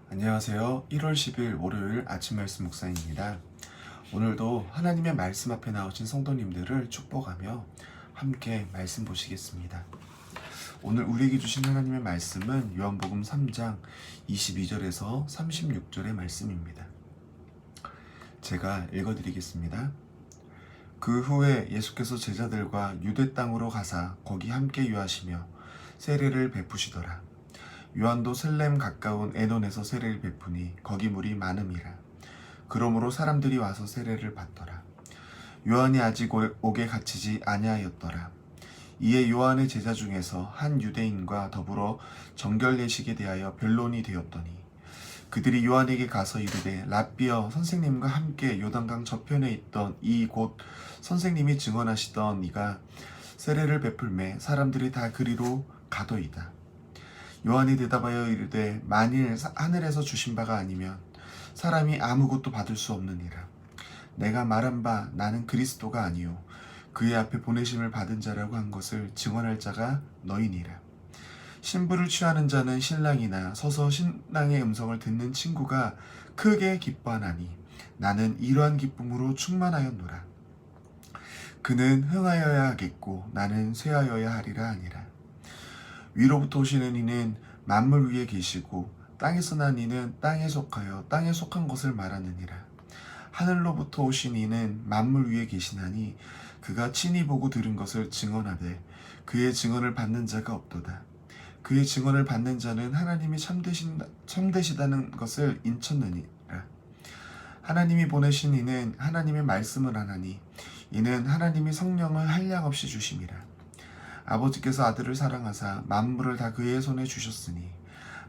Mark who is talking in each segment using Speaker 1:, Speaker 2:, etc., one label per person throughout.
Speaker 1: 안녕하세요. 1월 10일 월요일 아침 말씀 묵상입니다. 오늘도 하나님의 말씀 앞에 나오신 성도님들을 축복하며 함께 말씀 보시겠습니다. 오늘 우리에게 주신 하나님의 말씀은 요한복음 3장 22절에서 36절의 말씀입니다. 제가 읽어드리겠습니다. 그 후에 예수께서 제자들과 유대 땅으로 가사 거기 함께 유하시며 세례를 베푸시더라. 요한도 셀렘 가까운 에논에서 세례를 베푸니 거기 물이 많음이라. 그러므로 사람들이 와서 세례를 받더라. 요한이 아직 옥에 갇히지 아니하였더라. 이에 요한의 제자 중에서 한 유대인과 더불어 정결 예식에 대하여 변론이 되었더니 그들이 요한에게 가서 이르되 랍비여, 선생님과 함께 요단강 저편에 있던 이 곧 선생님이 증언하시던 이가 세례를 베풀매 사람들이 다 그리로 가더이다. 요한이 대답하여 이르되 만일 하늘에서 주신 바가 아니면 사람이 아무것도 받을 수 없느니라. 내가 말한 바 나는 그리스도가 아니요 그의 앞에 보내심을 받은 자라고 한 것을 증언할 자가 너희니라. 신부를 취하는 자는 신랑이나 서서 신랑의 음성을 듣는 친구가 크게 기뻐하나니 나는 이러한 기쁨으로 충만하였노라. 그는 흥하여야 하겠고 나는 쇠하여야 하리라 하니라. 위로부터 오시는 이는 만물 위에 계시고 땅에서 난 이는 땅에 속하여 땅에 속한 것을 말하느니라. 하늘로부터 오신 이는 만물 위에 계시나니 그가 친히 보고 들은 것을 증언하되 그의 증언을 받는 자가 없도다. 그의 증언을 받는 자는 하나님이 참되시다는 것을 인쳤느니라. 하나님이 보내신 이는 하나님의 말씀을 하나니 이는 하나님이 성령을 한량없이 주심이라. 아버지께서 아들을 사랑하사 만물을 다 그의 손에 주셨으니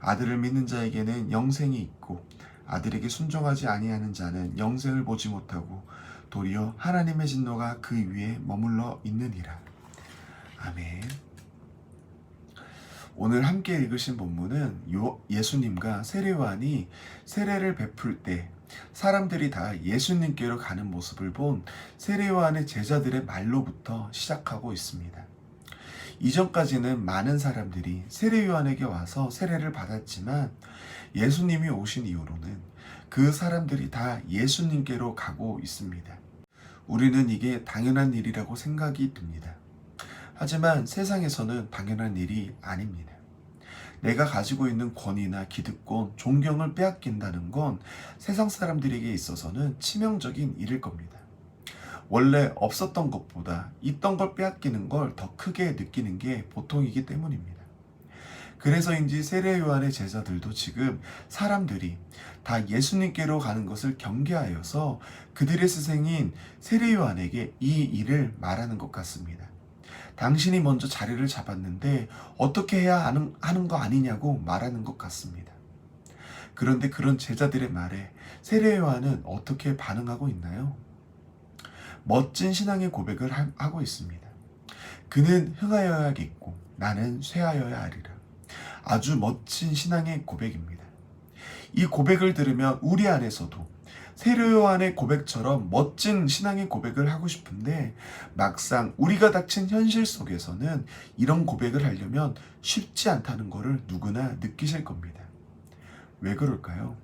Speaker 1: 아들을 믿는 자에게는 영생이 있고 아들에게 순종하지 아니하는 자는 영생을 보지 못하고 도리어 하나님의 진노가 그 위에 머물러 있느니라. 아멘. 오늘 함께 읽으신 본문은 예수님과 세례요한이 세례를 베풀 때 사람들이 다 예수님께로 가는 모습을 본 세례요한의 제자들의 말로부터 시작하고 있습니다. 이전까지는 많은 사람들이 세례요한에게 와서 세례를 받았지만 예수님이 오신 이후로는 그 사람들이 다 예수님께로 가고 있습니다. 우리는 이게 당연한 일이라고 생각이 듭니다. 하지만 세상에서는 당연한 일이 아닙니다. 내가 가지고 있는 권위나 기득권, 존경을 빼앗긴다는 건 세상 사람들에게 있어서는 치명적인 일일 겁니다. 원래 없었던 것보다 있던 걸 빼앗기는 걸 더 크게 느끼는 게 보통이기 때문입니다. 그래서인지 세례요한의 제자들도 지금 사람들이 다 예수님께로 가는 것을 경계하여서 그들의 스승인 세례요한에게 이 일을 말하는 것 같습니다. 당신이 먼저 자리를 잡았는데 어떻게 해야 하는 거 아니냐고 말하는 것 같습니다. 그런데 그런 제자들의 말에 세례요한은 어떻게 반응하고 있나요? 멋진 신앙의 고백을 하고 있습니다. 그는 흥하여야겠고 나는 쇠하여야 하리라. 아주 멋진 신앙의 고백입니다. 이 고백을 들으면 우리 안에서도 세례요한의 고백처럼 멋진 신앙의 고백을 하고 싶은데 막상 우리가 닥친 현실 속에서는 이런 고백을 하려면 쉽지 않다는 것을 누구나 느끼실 겁니다. 왜 그럴까요?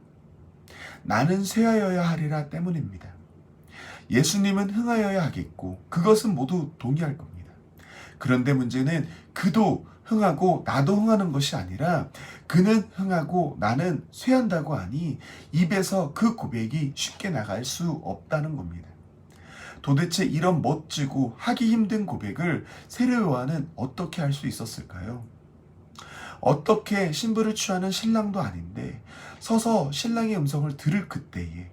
Speaker 1: 나는 쇠하여야 하리라 때문입니다. 예수님은 흥하여야 하겠고 그것은 모두 동의할 겁니다. 그런데 문제는 그도 흥하고 나도 흥하는 것이 아니라 그는 흥하고 나는 쇠한다고 하니 입에서 그 고백이 쉽게 나갈 수 없다는 겁니다. 도대체 이런 멋지고 하기 힘든 고백을 세례요한은 어떻게 할 수 있었을까요? 어떻게 신부를 취하는 신랑도 아닌데 서서 신랑의 음성을 들을 그때에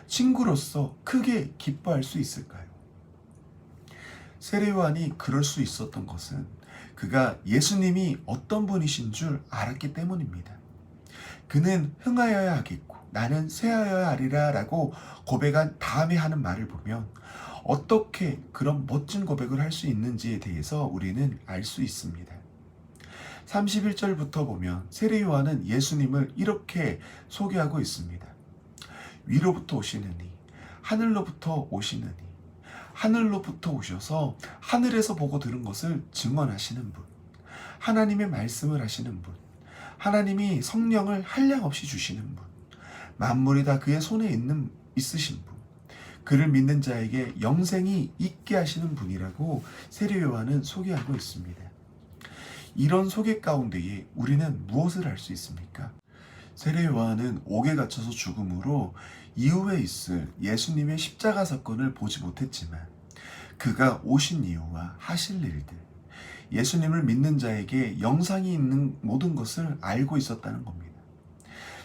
Speaker 1: 친구로서 크게 기뻐할 수 있을까요? 세례요한이 그럴 수 있었던 것은 그가 예수님이 어떤 분이신 줄 알았기 때문입니다. 그는 흥하여야 하겠고 나는 쇠하여야 하리라 라고 고백한 다음에 하는 말을 보면 어떻게 그런 멋진 고백을 할 수 있는지에 대해서 우리는 알 수 있습니다. 31절부터 보면 세례요한은 예수님을 이렇게 소개하고 있습니다. 위로부터 오시느니 하늘로부터 오시느니 하늘로부터 오셔서 하늘에서 보고 들은 것을 증언하시는 분, 하나님의 말씀을 하시는 분, 하나님이 성령을 한량없이 주시는 분, 만물이 다 그의 손에 있으신 분, 그를 믿는 자에게 영생이 있게 하시는 분이라고 세례 요한은 소개하고 있습니다. 이런 소개 가운데에 우리는 무엇을 할 수 있습니까? 세례 요한은 옥에 갇혀서 죽음으로 이후에 있을 예수님의 십자가 사건을 보지 못했지만 그가 오신 이유와 하실 일들, 예수님을 믿는 자에게 영상이 있는 모든 것을 알고 있었다는 겁니다.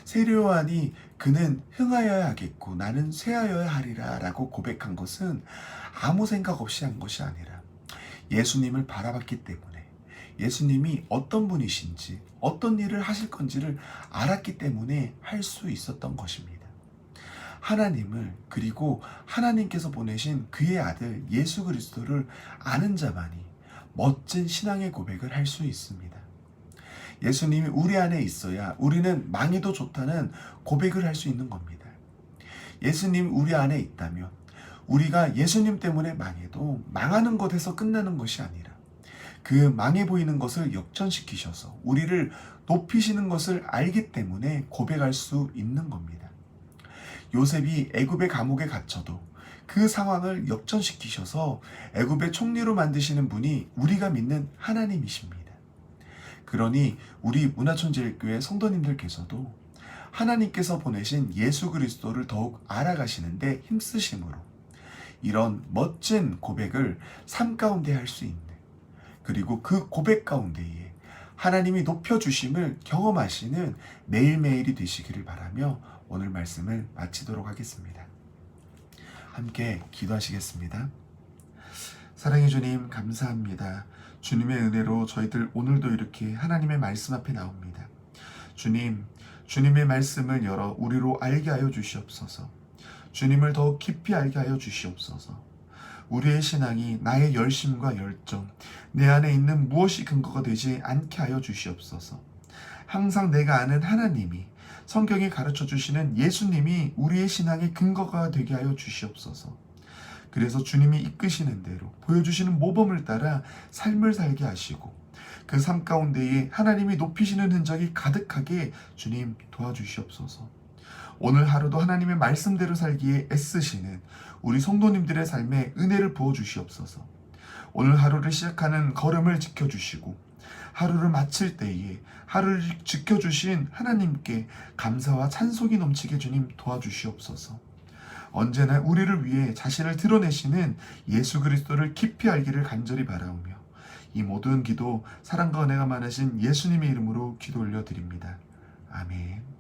Speaker 1: 세례 요한이 그는 흥하여야 하겠고 나는 쇠하여야 하리라 라고 고백한 것은 아무 생각 없이 한 것이 아니라 예수님을 바라봤기 때문에, 예수님이 어떤 분이신지 어떤 일을 하실 건지를 알았기 때문에 할 수 있었던 것입니다. 하나님을, 그리고 하나님께서 보내신 그의 아들 예수 그리스도를 아는 자만이 멋진 신앙의 고백을 할 수 있습니다. 예수님이 우리 안에 있어야 우리는 망해도 좋다는 고백을 할 수 있는 겁니다. 예수님 우리 안에 있다면 우리가 예수님 때문에 망해도 망하는 것에서 끝나는 것이 아니라 그 망해 보이는 것을 역전시키셔서 우리를 높이시는 것을 알기 때문에 고백할 수 있는 겁니다. 요셉이 애굽의 감옥에 갇혀도 그 상황을 역전시키셔서 애굽의 총리로 만드시는 분이 우리가 믿는 하나님이십니다. 그러니 우리 문화촌제일교회 성도님들께서도 하나님께서 보내신 예수 그리스도를 더욱 알아가시는데 힘쓰심으로 이런 멋진 고백을 삶 가운데 할 수 있는, 그리고 그 고백 가운데에 하나님이 높여주심을 경험하시는 매일매일이 되시기를 바라며 오늘 말씀을 마치도록 하겠습니다. 함께 기도하시겠습니다. 사랑해 주님, 감사합니다. 주님의 은혜로 저희들 오늘도 이렇게 하나님의 말씀 앞에 나옵니다. 주님, 주님의 말씀을 열어 우리로 알게 하여 주시옵소서. 주님을 더 깊이 알게 하여 주시옵소서. 우리의 신앙이 나의 열심과 열정, 내 안에 있는 무엇이 근거가 되지 않게 하여 주시옵소서. 항상 내가 아는 하나님이, 성경이 가르쳐 주시는 예수님이 우리의 신앙의 근거가 되게 하여 주시옵소서. 그래서 주님이 이끄시는 대로 보여주시는 모범을 따라 삶을 살게 하시고 그 삶 가운데에 하나님이 높이시는 흔적이 가득하게 주님 도와주시옵소서. 오늘 하루도 하나님의 말씀대로 살기에 애쓰시는 우리 성도님들의 삶에 은혜를 부어주시옵소서. 오늘 하루를 시작하는 걸음을 지켜주시고 하루를 마칠 때에 하루를 지켜주신 하나님께 감사와 찬송이 넘치게 주님 도와주시옵소서. 언제나 우리를 위해 자신을 드러내시는 예수 그리스도를 깊이 알기를 간절히 바라오며 이 모든 기도 사랑과 은혜가 많으신 예수님의 이름으로 기도 올려드립니다. 아멘.